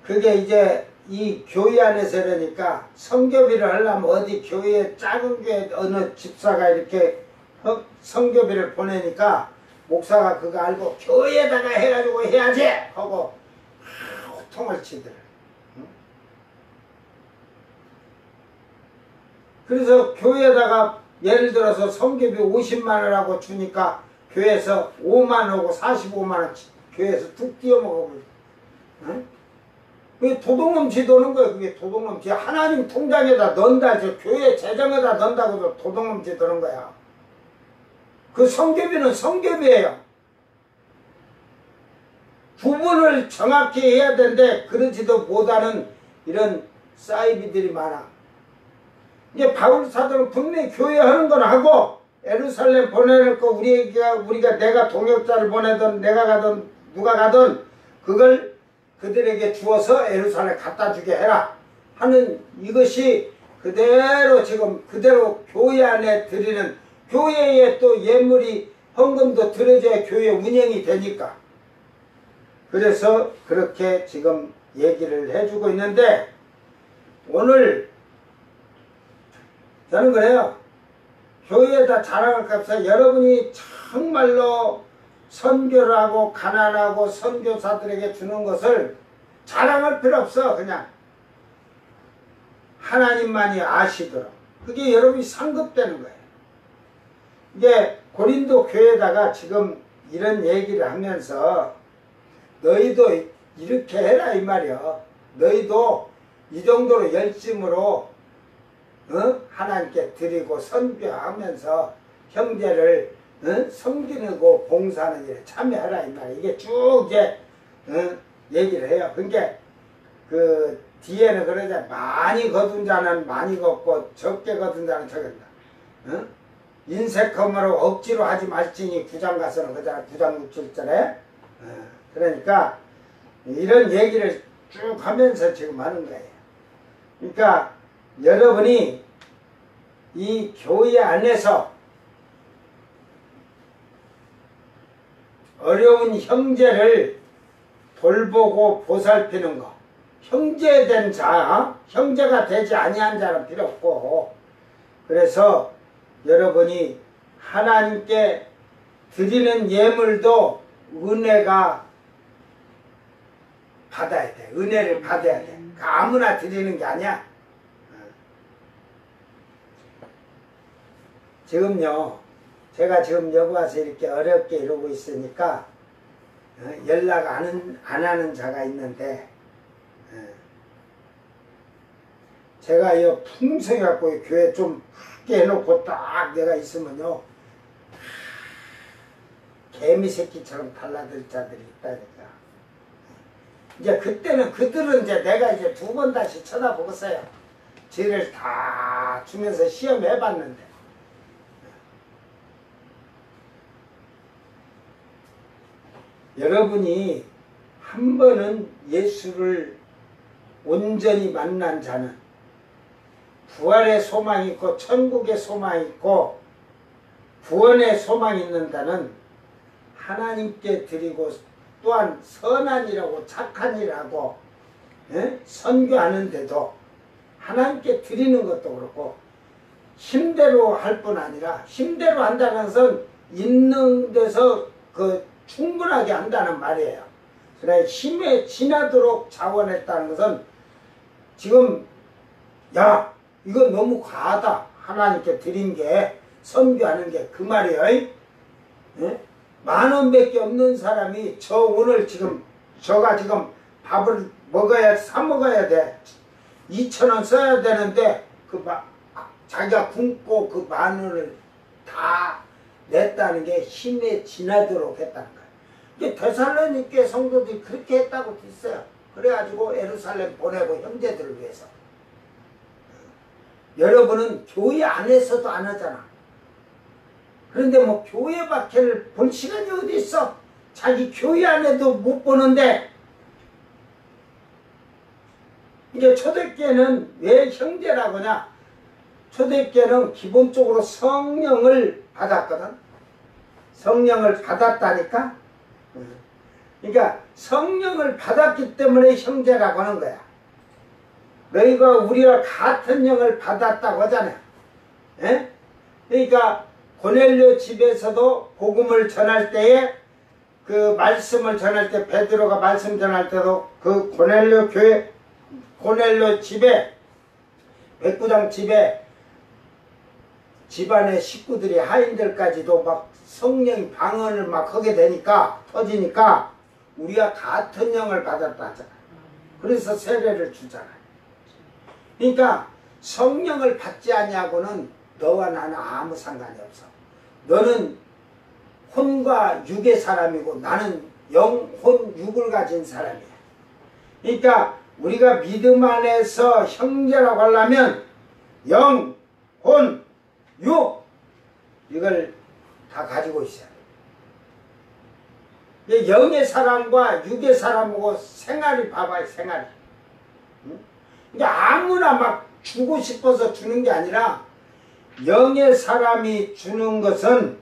그게 이제 이 교회 안에서 이러니까 성교비를 하려면 어디 교회 작은 교회 어느 집사가 이렇게 성교비를 보내니까 목사가 그거 알고 교회에다가 해가지고 해야지 하고 호통을 치더라. 그래서 교회에다가 예를 들어서 성교비 50만원하고 주니까 교회에서 5만원하고 45만원 교회에서 툭 띄어먹어. 응? 그게 도둑놈치 도는 거예요. 그게 도둑놈치. 하나님 통장에다 넣는다. 저 교회 재정에다 넣는다고 도둑놈치 도는 거야. 그 성교비는 성교비예요. 구분을 정확히 해야 되는데 그러지도 못하는 이런 사이비들이 많아. 이제 바울 사도는 분명히 교회 하는 건 하고 예루살렘 보내는 거 우리가 내가 동역자를 보내든 내가 가든 누가 가든 그걸 그들에게 주어서 예루살렘 갖다 주게 해라 하는 이것이 그대로 지금 그대로 교회 안에 드리는 교회에 또 예물이 헌금도 들어줘야 교회 운영이 되니까 그래서 그렇게 지금 얘기를 해주고 있는데 오늘 저는 그래요. 교회에다 자랑할 것 없어요. 여러분이 정말로 선교를 하고 가난하고 선교사들에게 주는 것을 자랑할 필요 없어. 그냥 하나님만이 아시도록 그게 여러분이 상급되는 거예요. 이게 고린도 교회에다가 지금 이런 얘기를 하면서 너희도 이렇게 해라 이 말이야. 너희도 이 정도로 열심으로 하나님께 드리고 선교하면서 형제를 섬기고 봉사하는 일에 참여하라 이 말이야. 이게 쭉 이제 얘기를 해요. 그러니까 그 뒤에는 그러자 많이 거둔 자는 많이 걷고 적게 거둔 자는 적은다. 인색함으로 억지로 하지 말지니 9장 가서는 그잖아. 9장 6절에 그러니까 이런 얘기를 쭉 하면서 지금 하는 거예요. 그러니까 여러분이 이 교회 안에서 어려운 형제를 돌보고 보살피는 거 형제된 자, 형제가 되지 아니한 자는 필요 없고 그래서 여러분이 하나님께 드리는 예물도 은혜가 받아야 돼. 은혜를 받아야 돼. 아무나 드리는 게 아니야. 지금요, 제가 지금 여기 와서 이렇게 어렵게 이러고 있으니까 연락 안 하는 자가 있는데 제가 이 풍성해 갖고 교회 좀 크게 해놓고 딱 내가 있으면요 개미 새끼처럼 달라들 자들이 있다니까. 이제 그때는 그들은 이제 내가 이제 2번 다시 쳐다보겠어요. 죄를 다 주면서 시험해봤는데 여러분이 한 번은 예수를 온전히 만난 자는 부활의 소망이 있고 천국의 소망이 있고 구원의 소망이 있는다는 하나님께 드리고 또한 선한 일하고 착한 일하고 선교하는데도 하나님께 드리는 것도 그렇고 힘대로 할 뿐 아니라 힘대로 한다는 것은 있는 데서 충분하게 한다는 말이에요. 그래 힘에 지나도록 자원했다는 것은 지금 야 이거 너무 과하다 하나님께 드린 게 선교하는 게 그 말이에요. 만 원밖에 없는 사람이 오늘 저가 지금 밥을 사 먹어야 돼. 2,000원 써야 되는데 자기가 굶고 그 만 원을 다 냈다는 게 힘에 지나도록 했다는 거예요. 이게 데살로니께 성도들이 그렇게 했다고 했어요. 그래가지고 예루살렘 보내고 형제들을 위해서. 여러분은 교회 안에서도 안 하잖아. 그런데 뭐 교회 밖에를 볼 시간이 어디 있어? 자기 교회 안에도 못 보는데. 이제 초대교회는 왜 형제라고 하냐? 초대교회는 기본적으로 성령을 받았거든. 성령을 받았다니까. 그러니까 성령을 받았기 때문에 형제라고 하는 거야. 너희가 우리와 같은 영을 받았다고 하잖아요. 그러니까 고넬료 집에서도 복음을 전할 때에 그 말씀을 전할 때 베드로가 말씀 전할 때도 그 고넬료 교회 고넬료 집에 백부장 집에 집안의 식구들이 하인들까지도 막 성령이 방언을 막 하게 되니까 터지니까 우리가 같은 영을 받았다 하잖아. 그래서 세례를 주잖아. 그러니까 성령을 받지 아니하고는 너와 나는 아무 상관이 없어. 너는 혼과 육의 사람이고 나는 영혼 육을 가진 사람이야. 그러니까 우리가 믿음 안에서 형제라고 하려면 영, 혼, 육 이걸 다 가지고 있어야 돼. 영의 사람과 육의 사람하고 생활이 봐봐요. 생활이. 그러니까 아무나 막 주고 싶어서 주는 게 아니라 영의 사람이 주는 것은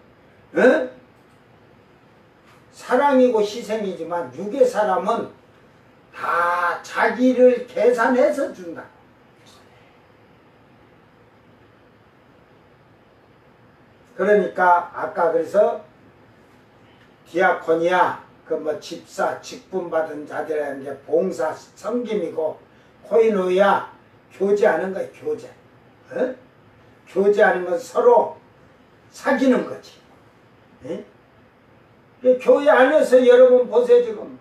사랑이고 희생이지만 육의 사람은 다 자기를 계산해서 준다. 그러니까 아까 그래서 디아코니아 그 뭐 집사 직분 받은 자들의 이제 봉사 섬김이고 코이노야 교제하는 거야. 교제. 교제하는 건 서로 사귀는 거지. 교회 안에서 여러분 보세요. 지금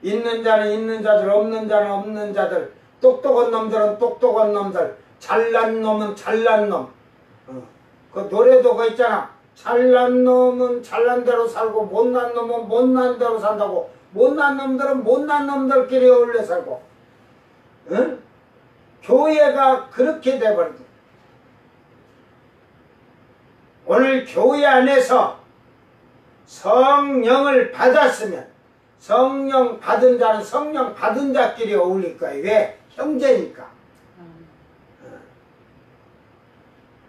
있는 자는 있는 자들, 없는 자는 없는 자들, 똑똑한 놈들은 똑똑한 놈들, 잘난 놈은 잘난 놈. 그 노래도 그 있잖아. 잘난 놈은 잘난 대로 살고 못난 놈은 못난 대로 산다고. 못난 놈들은 못난 놈들끼리 어울려 살고. 교회가 그렇게 돼버린다. 오늘 교회 안에서 성령을 받았으면 성령 받은 자는 성령 받은 자끼리 어울릴 거야. 왜? 형제니까.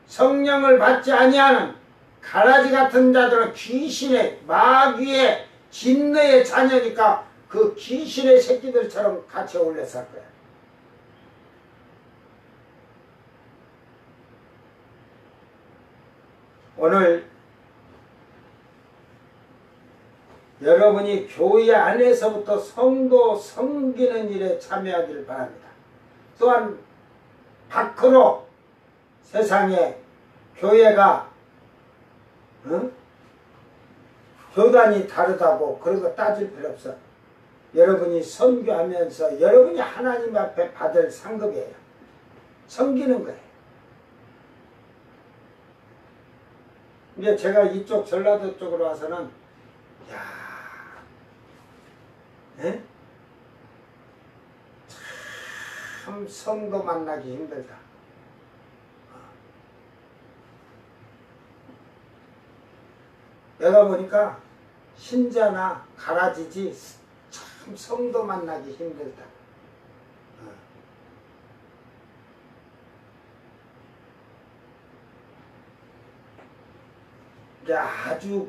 성령을 받지 아니하는 가라지 같은 자들은 귀신의 마귀의 진노의 자녀니까 그 귀신의 새끼들처럼 같이 어울려 살 거야. 오늘 여러분이 교회 안에서부터 성도 섬기는 일에 참여하기를 바랍니다. 또한 밖으로 세상에 교회가 교단이 다르다고 그런 거 따질 필요 없어. 여러분이 선교하면서 여러분이 하나님 앞에 받을 상급이에요. 섬기는 거예요. 이제 제가 이쪽 전라도 쪽으로 와서는 참 성도 만나기 힘들다. 내가 보니까 신자나 가라지지 참 성도 만나기 힘들다. 이게 아주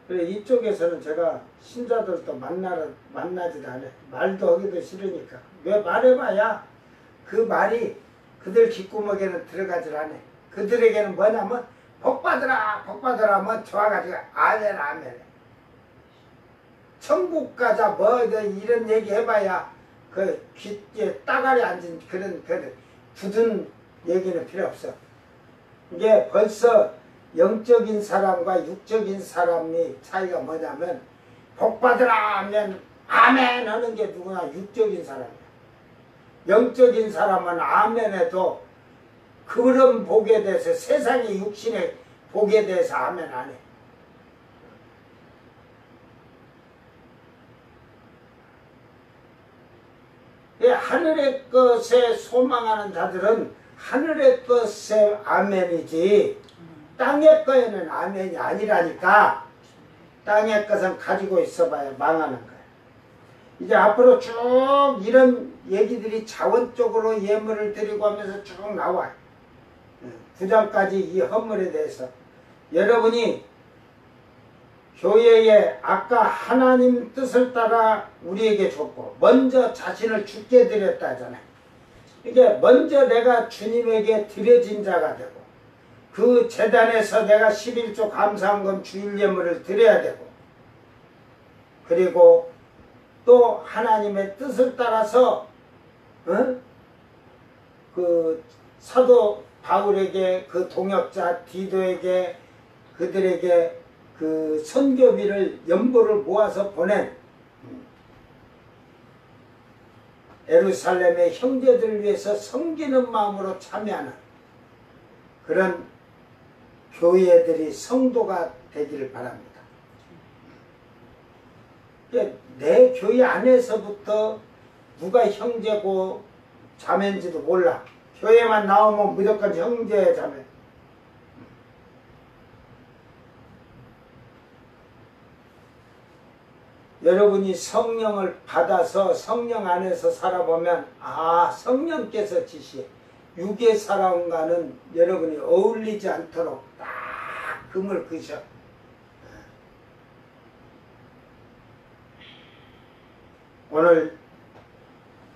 그래 이쪽에서는 제가 신자들도 만나지도 않아요. 말도 하기도 싫으니까. 왜 말해봐야 그 말이 그들 귓구멍에는 들어가질 않아요. 그들에게는 뭐냐면 복받으라 복받으라 하면 좋아가지고 아멘 아멘. 천국 가자 뭐 이런 얘기 해봐야 그 귀에 따가리 앉은 그런 굳은 얘기는 필요 없어. 이게 벌써 영적인 사람과 육적인 사람이 차이가 뭐냐면 복받으라 하면 아멘 하는 게 누구나 육적인 사람이야. 영적인 사람은 아멘 해도 그런 복에 대해서 세상의 육신의 복에 대해서 아멘 안 해. 하늘의 것에 소망하는 자들은 하늘의 것에 아멘이지 땅의 거에는 아멘이 아니라니까. 땅의 것은 가지고 있어봐야 망하는 거야. 이제 앞으로 쭉 이런 얘기들이 자원적으로 예물을 드리고 하면서 쭉 나와. 9장까지 이 헌물에 대해서 여러분이 교회에 아까 하나님 뜻을 따라 우리에게 줬고 먼저 자신을 주께 드렸다 하잖아요. 이게 먼저 내가 주님에게 드려진 자가 되고 그 제단에서 내가 11조 감사한 건 주일 예물을 드려야 되고 그리고 또 하나님의 뜻을 따라서 그 사도 바울에게 그 동역자 디도에게 그들에게 그 선교비를 연보를 모아서 보낸 예루살렘의 형제들을 위해서 섬기는 마음으로 참여하는 그런 교회들이 성도가 되기를 바랍니다. 내 교회 안에서부터 누가 형제고 자매인지도 몰라. 교회만 나오면 무조건 형제 자매. 여러분이 성령을 받아서 성령 안에서 살아보면 아 성령께서 지시해. 육의 사람과는 여러분이 어울리지 않도록 딱 금을 그으셔. 오늘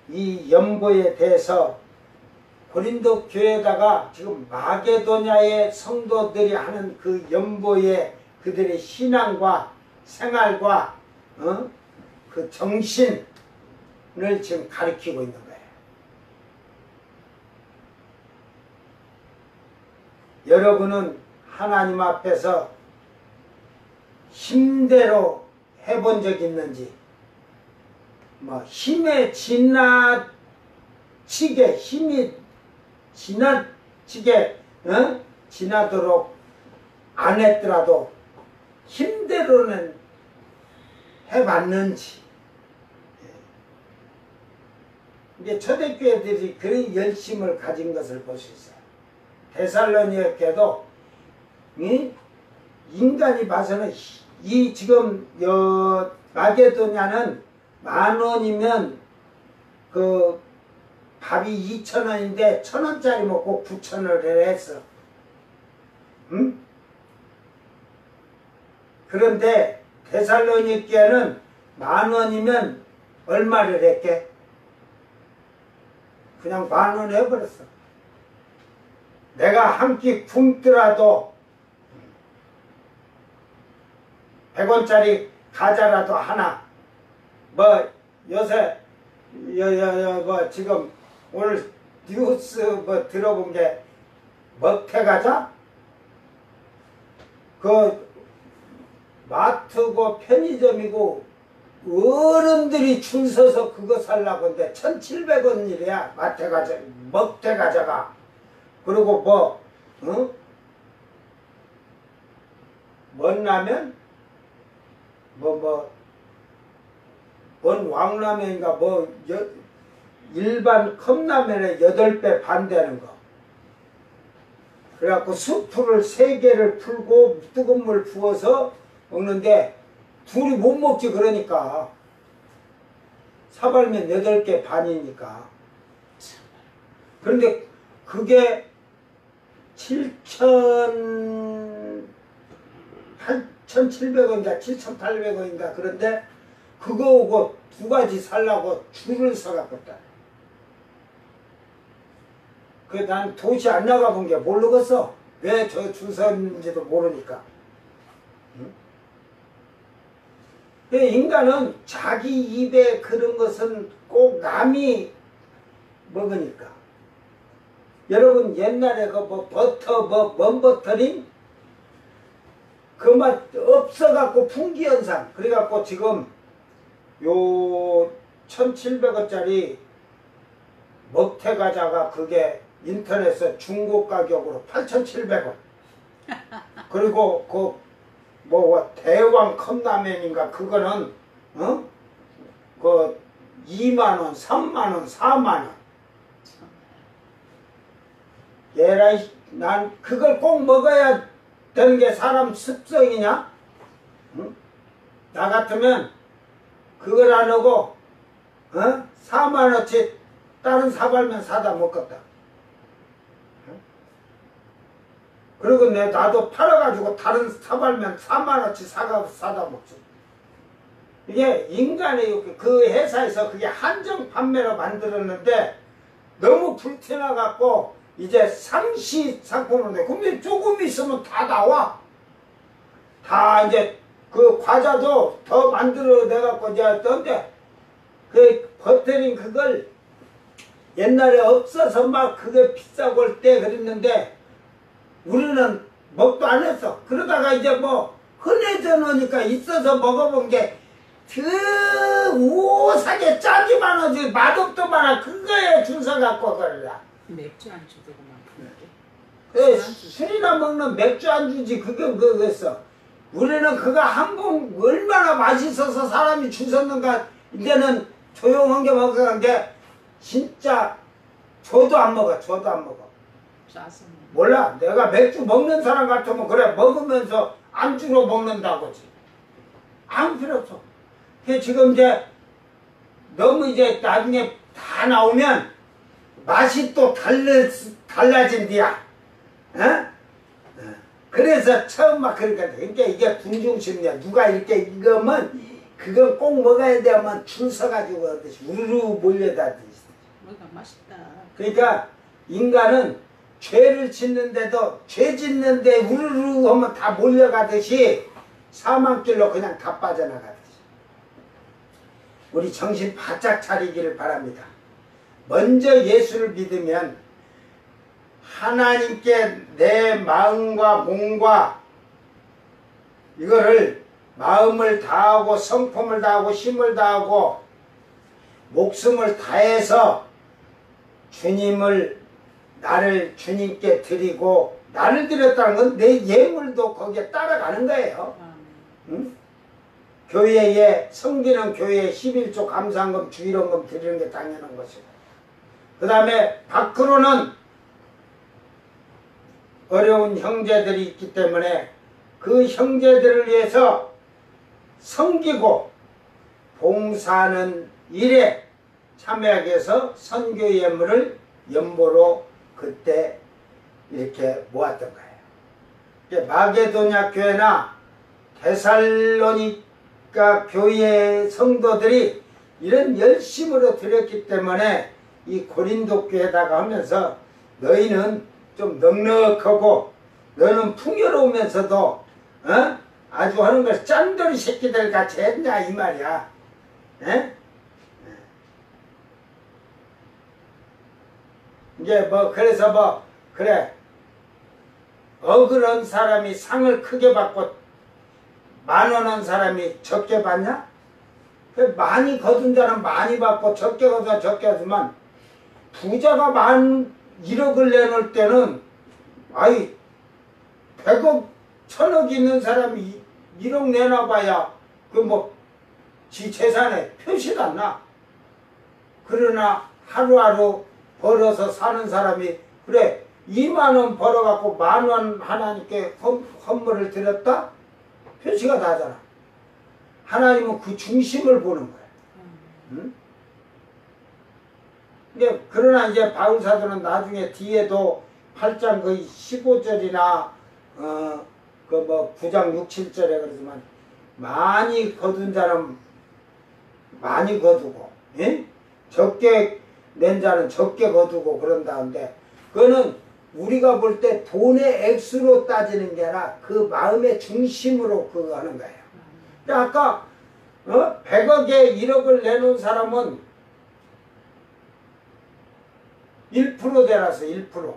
이 연보에 대해서 고린도 교회에다가 지금 마게도냐의 성도들이 하는 그 연보에 그들의 신앙과 생활과 그 정신을 지금 가르치고 있는 거예요. 여러분은 하나님 앞에서 힘대로 해본 적 있는지 뭐 힘에 지나치게 힘이 지나치게 지나도록 안 했더라도 힘대로는 해봤는지. 이게 초대교회들이 그런 열심을 가진 것을 볼 수 있어요. 데살로니가도 인간이 봐서는 이 지금 마게도냐는 10,000원이면 그 밥이 2,000원인데 1,000원짜리 먹고 9,000원을 했어. 응? 그런데 데살로니가는 10,000원이면 얼마를 했게? 그냥 10,000원 해버렸어. 내가 한 끼 굶더라도 100원짜리 과자라도 하나 뭐 요새 뭐 지금 오늘 뉴스 뭐 들어본 게 먹태과자? 그 마트고 편의점이고 어른들이 줄 서서 그거 살라고 하는데 1,700원이래야 마태과자 먹태과자가. 그리고 뭐 뭔 라면? 뭔 왕라면인가 일반 컵라면에 8배 반 되는 거. 그래갖고 수프를 3개를 풀고 뜨거운 물 부어서 먹는데 둘이 못 먹지. 그러니까 사발면 8개 반이니까 그런데 그게 8,700원인가 7,800원인가 그런데 그거 오고 두 가지 살라고 줄을 서갔거든. 난 도시 안 나가본 게 모르겠어. 왜 저 줄 섰는지도 모르니까. 응? 인간은 자기 입에 그런 것은 꼭 남이 먹으니까. 여러분 옛날에 그 뭐 버터 먼버터링 그 맛 없어갖고 풍기현상 그래갖고 지금 요 1,700원짜리 먹태과자가 그게 인터넷에 중고 가격으로 8,700원 그리고 그 뭐 대왕 컵라면인가 그거는 그 2만원 3만원 4만원 얘라 난 그걸 꼭 먹어야 되는 게 사람 습성이냐? 응? 나 같으면 그걸 안 하고 4만원치 다른 사발면 사다 먹겠다. 응? 그리고 나도 팔아가지고 다른 사발면 4만원치 사다 먹지. 이게 인간의 그 회사에서 그게 한정 판매로 만들었는데 너무 불티나갖고 이제 상시 상품으로 돼. 근데 조금 있으면 다 나와. 다 이제 그 과자도 더 만들어내갖고 이제 했던데 그 버터링 그걸 옛날에 없어서 막 그게 비싸고 할 때 그랬는데 우리는 먹도 안 했어. 그러다가 이제 뭐 흔해져 놓으니까 있어서 먹어본 게 우사게 짜지만 하지 맛없더만 그거에 줄 서갖고 그러라. 맥주 안주도 그만 술이나 먹는 맥주 안주지 그게 그거였어. 우리는 그거 한 번 얼마나 맛있어서 사람이 줄 섰는가. 이제는 조용한 게 먹어간 게 진짜 저도 안 먹어. 짜서 몰라. 내가 맥주 먹는 사람 같으면 그래 먹으면서 안주로 먹는다고지. 아무 필요 없어. 지금 이제 너무 이제 나중에 다 나오면 맛이 또 달라진디야. 그래서 처음 막 그러니까 이게 군중심리야. 누가 이렇게 이거면 그건 꼭 먹어야 되면 줄 서가지고 하듯이 우르르 몰려다듯이. 뭐가 맛있다. 그러니까 인간은 죄를 짓는데도 죄 짓는데 우르르 하면 다 몰려가듯이 사망길로 그냥 다 빠져나가듯이. 우리 정신 바짝 차리기를 바랍니다. 먼저 예수를 믿으면 하나님께 내 마음과 몸과 이거를 마음을 다하고 성품을 다하고 힘을 다하고 목숨을 다해서 나를 주님께 드리고 나를 드렸다는 건 내 예물도 거기에 따라가는 거예요. 응? 교회에 성기는 교회에 11조 감사한금 주일원금 드리는 게 당연한 것이고 그 다음에 밖으로는 어려운 형제들이 있기 때문에 그 형제들을 위해서 섬기고 봉사하는 일에 참여하기 위해서 선교 예물을 연보로 그때 이렇게 모았던 거예요. 마게도냐 교회나 데살로니가 교회 성도들이 이런 열심으로 드렸기 때문에 이 고린도 교회에다가 하면서 너희는 좀 넉넉하고 너는 풍요로우면서도 아주 하는 걸 짠돌이 새끼들 같이 했냐 이 말이야. 에? 이제 뭐 그래서 뭐 그래 억울한 사람이 상을 크게 받고 만원한 사람이 적게 받냐? 많이 거둔 자는 많이 받고 적게 거둔 적게 받지만 부자가 1억을 내놓을 때는 아이 100억 1000억 있는 사람이 1억 내놔봐야 그 뭐 지 재산에 표시가 안 나. 그러나 하루하루 벌어서 사는 사람이 그래 2만원 벌어갖고 10,000원 하나님께 헌물을 드렸다? 표시가 나잖아. 하나님은 그 중심을 보는 거야. 응? 그러나 이제 바울사도는 나중에 뒤에도 8장 거의 15절이나 그 뭐 9장 6, 7절에 그러지만 많이 거둔 자는 많이 거두고, 예? 적게 낸 자는 적게 거두고 그런다는데, 그거는 우리가 볼 때 돈의 액수로 따지는 게 아니라 그 마음의 중심으로 그거 하는 거예요. 아까 100억에 1억을 내놓은 사람은 1%대라서 1%.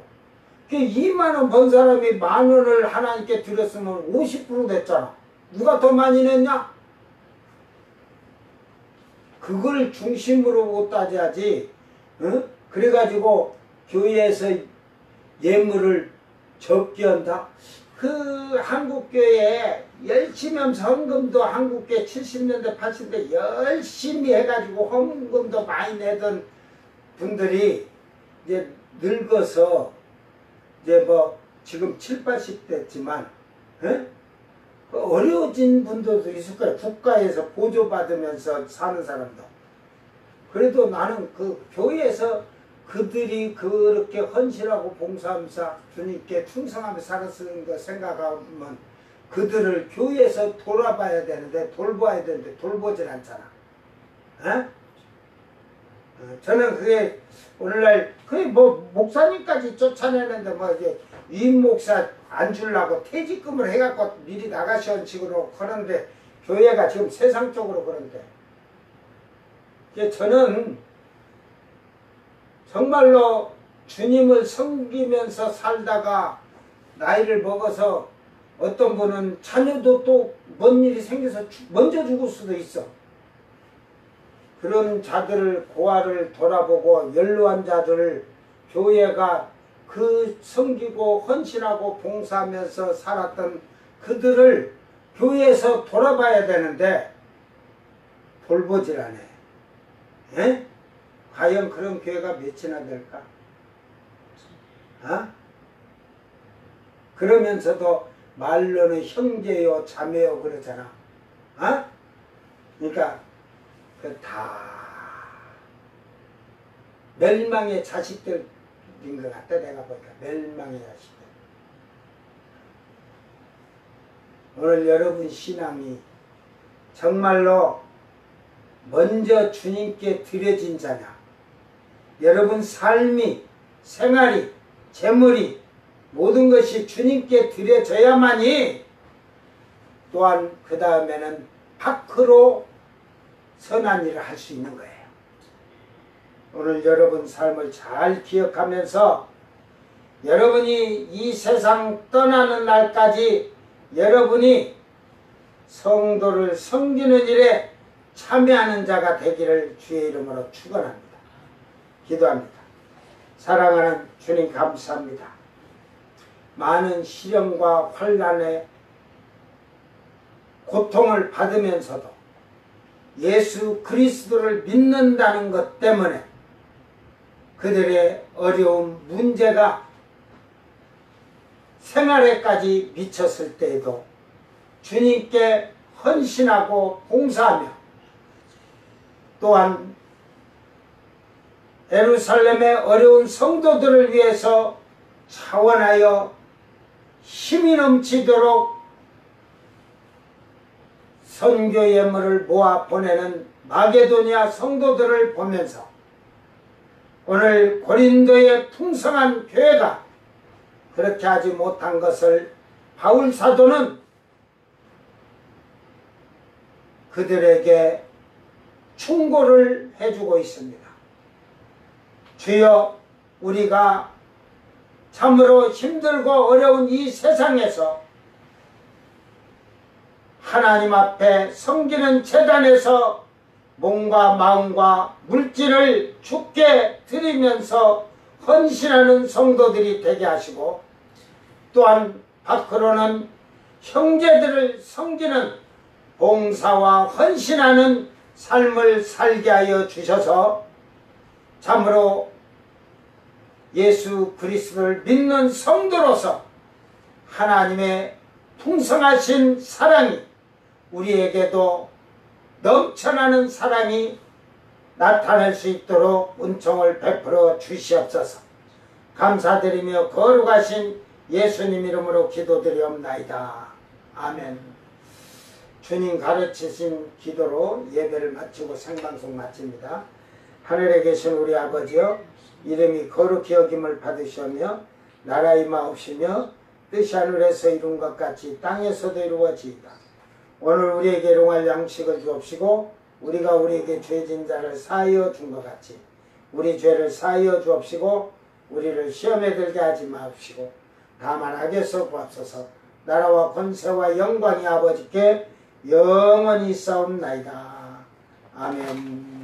2만원 번 사람이 만원을 하나님께 드렸으면 50% 됐잖아. 누가 더 많이 냈냐? 그걸 중심으로 따져야지. 그래가지고 교회에서 예물을 적게 한다? 그 한국교회에 열심히 하면서 헌금도 한국교회 70년대 80년대 열심히 해가지고 헌금도 많이 내던 분들이 이제 늙어서 이제 뭐 지금 7, 80 됐지만 어려워진 분들도 있을 거예요. 국가에서 보조받으면서 사는 사람도. 그래도 나는 그 교회에서 그들이 그렇게 헌신하고 봉사하면서 주님께 충성하면서 살았는 거 생각하면 그들을 교회에서 돌아봐야 되는데 돌봐야 되는데 돌보질 않잖아. 저는 그게 오늘날 거의 뭐 목사님까지 쫓아내는데 뭐 이제 위임 목사 안 주려고 퇴직금을 해갖고 미리 나가시는 식으로 그러는데 교회가 지금 세상적으로 그런데 저는 정말로 주님을 섬기면서 살다가 나이를 먹어서 어떤 분은 자녀도 또 뭔 일이 생겨서 먼저 죽을 수도 있어. 그런 자들을 고아를 돌아보고 연로한 자들을 교회가 그 섬기고 헌신하고 봉사하면서 살았던 그들을 교회에서 돌아봐야 되는데 돌보질 않아요. 에? 과연 그런 교회가 몇이나 될까? 그러면서도 말로는 형제요 자매요 그러잖아. 그러니까 그 다 멸망의 자식들인 것 같아. 내가 보니까 멸망의 자식들. 오늘 여러분 신앙이 정말로 먼저 주님께 드려진 자냐, 여러분 삶이, 생활이, 재물이 모든 것이 주님께 드려져야만이 또한 그 다음에는 밖으로 선한 일을 할 수 있는 거예요. 오늘 여러분 삶을 잘 기억하면서 여러분이 이 세상 떠나는 날까지 여러분이 성도를 섬기는 일에 참여하는 자가 되기를 주의 이름으로 축원합니다. 기도합니다. 사랑하는 주님 감사합니다. 많은 시련과 환난에 고통을 받으면서도 예수 그리스도를 믿는다는 것 때문에 그들의 어려운 문제가 생활에까지 미쳤을 때에도 주님께 헌신하고 봉사하며 또한 예루살렘의 어려운 성도들을 위해서 차원하여 힘이 넘치도록 선교 예물을 모아 보내는 마게도니아 성도들을 보면서 오늘 고린도의 풍성한 교회가 그렇게 하지 못한 것을 바울 사도는 그들에게 충고를 해주고 있습니다. 주여, 우리가 참으로 힘들고 어려운 이 세상에서 하나님 앞에 섬기는 제단에서 몸과 마음과 물질을 주께 드리면서 헌신하는 성도들이 되게 하시고 또한 밖으로는 형제들을 섬기는 봉사와 헌신하는 삶을 살게 하여 주셔서 참으로 예수 그리스도를 믿는 성도로서 하나님의 풍성하신 사랑이 우리에게도 넘쳐나는 사랑이 나타낼 수 있도록 은총을 베풀어 주시옵소서. 감사드리며 거룩하신 예수님 이름으로 기도드리옵나이다. 아멘. 주님 가르치신 기도로 예배를 마치고 생방송 마칩니다. 하늘에 계신 우리 아버지여, 이름이 거룩히 여김을 받으시며 나라 임하옵시며 뜻이 하늘에서 이룬 것 같이 땅에서도 이루어지이다. 오늘 우리에게 일용할 양식을 주옵시고 우리가 우리에게 죄진 자를 사하여 준 것 같이 우리 죄를 사하여 주옵시고 우리를 시험에 들게 하지 마옵시고 다만 악에서 구하옵소서. 나라와 권세와 영광이 아버지께 영원히 있사옵나이다. 아멘.